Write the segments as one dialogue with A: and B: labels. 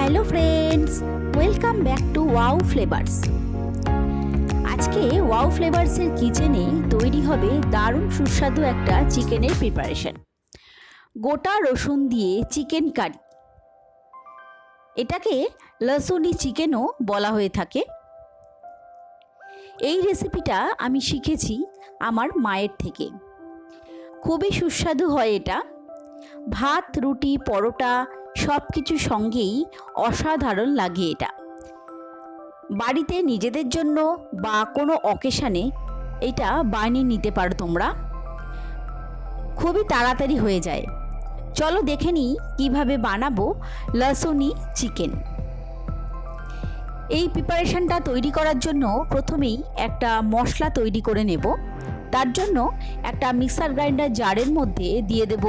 A: Hello friends, welcome back to wow flavours. আজকে wow ফ্লেভারসের কিচেনে তৈরি হবে দারুণ সুস্বাদু একটা চিকেনের প্রিপারেশন। গোটা রসুন দিয়ে চিকেন কারি, এটাকে লহসুনি চিকেনও বলা হয়ে থাকে। এই রেসিপিটা আমি শিখেছি আমার মায়ের থেকে। খুবই সুস্বাদু হয় এটা। ভাত, রুটি, পরোটা সব কিছু সঙ্গেই অসাধারণ লাগে এটা। বাড়িতে নিজেদের জন্য বা কোনো অকেশানে এটা বানিয়ে নিতে পারো তোমরা। খুবই তাড়াতাড়ি হয়ে যায়। চলো দেখে নিই কীভাবে বানাবো লহসুনি চিকেন। এই প্রিপারেশনটা তৈরি করার জন্য প্রথমেই একটা মশলা তৈরি করে নেব। তার জন্য একটা মিক্সার গ্রাইন্ডার জারের মধ্যে দিয়ে দেব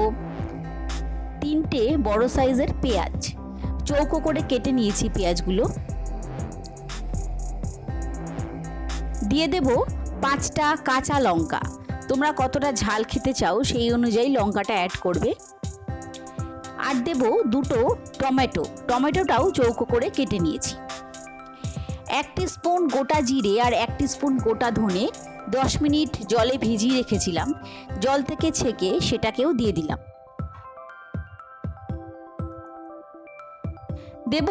A: 3টে বড় সাইজের পেঁয়াজ। চৌকো করে কেটে নিয়েছি পেঁয়াজগুলো। দিয়ে দেব 5টা কাঁচা লঙ্কা। তোমরা কতটা ঝাল খেতে চাও সেই অনুযায়ী লঙ্কাটা অ্যাড করবে। আর দেব 2টো টমেটো। টমেটোটাও চৌকো করে কেটে নিয়েছি। 1 টিস্পুন গোটা জিরে আর 1 টিস্পুন গোটা ধনে 10 মিনিট জলে ভিজিয়ে রেখেছিলাম। জল থেকে ছেঁকে সেটাকেও দিয়ে দিলাম। দেব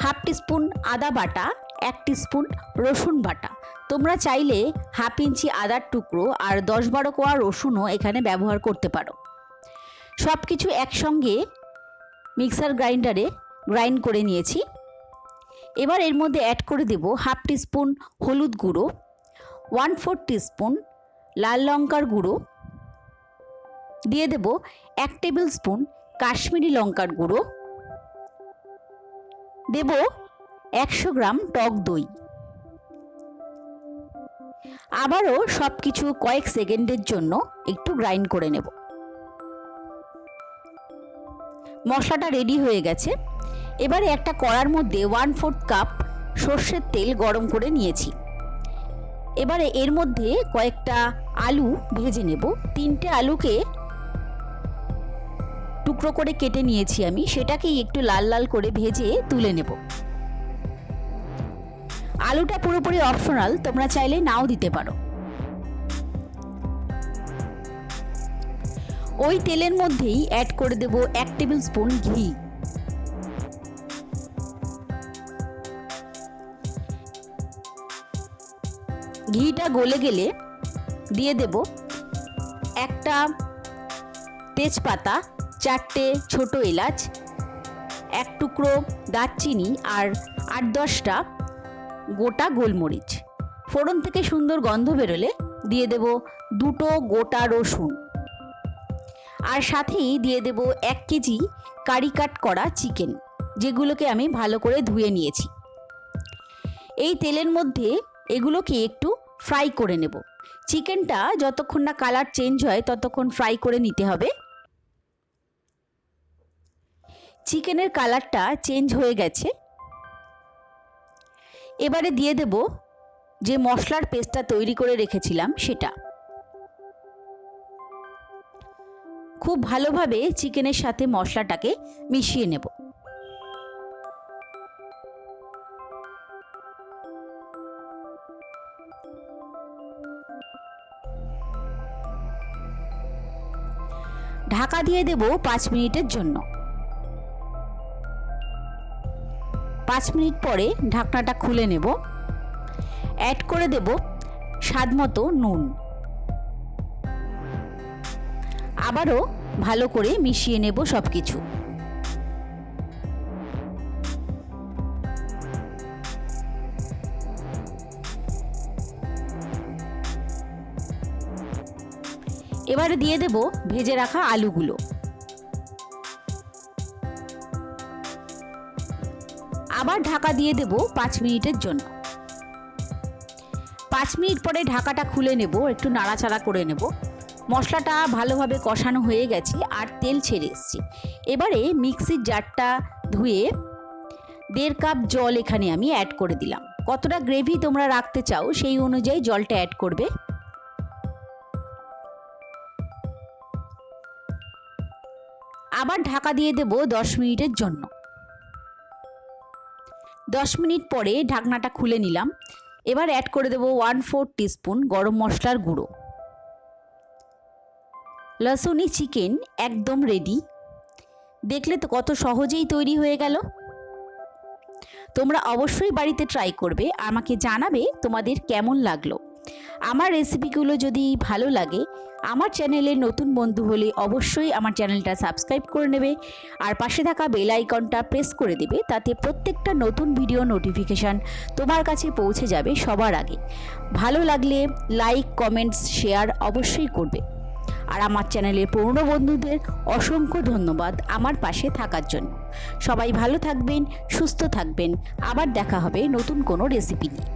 A: 1/2 টিস্পুন আদা বাটা, 1 টিস্পুন রসুন বাটা। তোমরা চাইলে 1/2 ইঞ্চি আদার টুকরো আর 10-12 কোয়া রসুনও এখানে ব্যবহার করতে পারো। সব কিছু একসঙ্গে মিক্সার গ্রাইন্ডারে গ্রাইন্ড করে নিয়েছি। এবার এর মধ্যে অ্যাড করে দেব 1/2 টিস্পুন হলুদ গুঁড়ো, 1/4 টিস্পুন লাল লঙ্কার গুঁড়ো, দিয়ে দেব 1 টেবিল স্পুন কাশ্মীরি লঙ্কার গুঁড়ো, দেব 100 গ্রাম টক দই। আবারও সব কিছু কয়েক সেকেন্ডের জন্য একটু গ্রাইন্ড করে নেব। মশলাটা রেডি হয়ে গেছে। এবারে একটা কড়ার মধ্যে 1/4 কাপ সর্ষের তেল গরম করে নিয়েছি। এবারে এর মধ্যে কয়েকটা আলু ভেজে নেব। 3টে আলুকে টুকরো করে কেটে নিয়েছি আমি, সেটাকেই একটু লাল লাল করে ভেজে তুলে নেব। আলুটা পুরোপুরি অপশনাল, তোমরা চাইলে নাও দিতে পারো। ওই তেলের মধ্যেই অ্যাড করে দেব 1 টেবিল স্পুন ঘি। ঘিটা গলে গেলে দিয়ে দেব একটা তেজপাতা, 4টে ছোট এলাচ, 1 টুকরো দারচিনি আর 8-10টা গোটা গোলমরিচ। ফোড়ন থেকে সুন্দর গন্ধ বেরোলে দিয়ে দেব 2টো গোটা রসুন। আর সাথেই দিয়ে দেব 1 কেজি কারি কাট করা চিকেন, যেগুলোকে আমি ভালো করে ধুয়ে নিয়েছি। এই তেলের মধ্যে এগুলোকে একটু ফ্রাই করে নেব। চিকেনটা যতক্ষণ না কালার চেঞ্জ হয় ততক্ষণ ফ্রাই করে নিতে হবে। চিকেনের কালারটা চেঞ্জ হয়ে গেছে। এবারে দিয়ে দেব যে মশলার পেস্টটা তৈরি করে রেখেছিলাম সেটা। খুব ভালোভাবে চিকেনের সাথে মশলাটাকে মিশিয়ে নেব। ঢাকা দিয়ে দেব 5 মিনিটের জন্য। 5 মিনিট পরে ঢাকনাটা খুলে নেব। অ্যাড করে দেব স্বাদমতো নুন। আবারও ভালো করে মিশিয়ে নেব সব কিছু। এবারে দিয়ে দেব ভেজে রাখা আলুগুলো। আবার ঢাকা দিয়ে দেব 5 মিনিটের জন্য। 5 মিনিট পরে ঢাকাটা খুলে নেব, একটু নাড়াচাড়া করে নেব। মশলাটা ভালোভাবে কষানো হয়ে গেছে আর তেল ছেড়ে এসছে। এবারে মিক্সির জারটা ধুয়ে 1.5 কাপ জল এখানে আমি অ্যাড করে দিলাম। কতটা গ্রেভি তোমরা রাখতে চাও সেই অনুযায়ী জলটা অ্যাড করবে। আবার ঢাকা দিয়ে দেব 10 মিনিটের জন্য। 10 মিনিট পরে ঢাকনাটা খুলে নিলাম। এবার অ্যাড করে দেবো 1/4 টিস্পুন গরম মশলার গুঁড়ো। লহসুনি চিকেন একদম রেডি। দেখলে তো কত সহজেই তৈরি হয়ে গেল। তোমরা অবশ্যই বাড়িতে ট্রাই করবে, আমাকে জানাবে তোমাদের কেমন লাগলো। আমার রেসিপিগুলো যদি ভালো লাগে, আমার চ্যানেলের নতুন বন্ধু হলে অবশ্যই আমার চ্যানেলটা সাবস্ক্রাইব করে নেবে আর পাশে থাকা বেল আইকনটা প্রেস করে দেবে, তাতে প্রত্যেকটা নতুন ভিডিও নোটিফিকেশান তোমার কাছে পৌঁছে যাবে সবার আগে। ভালো লাগলে লাইক, কমেন্টস, শেয়ার অবশ্যই করবে। আর আমার চ্যানেলের পুরনো বন্ধুদের অসংখ্য ধন্যবাদ আমার পাশে থাকার জন্য। সবাই ভালো থাকবেন, সুস্থ থাকবেন। আবার দেখা হবে নতুন কোনো রেসিপি নিয়ে।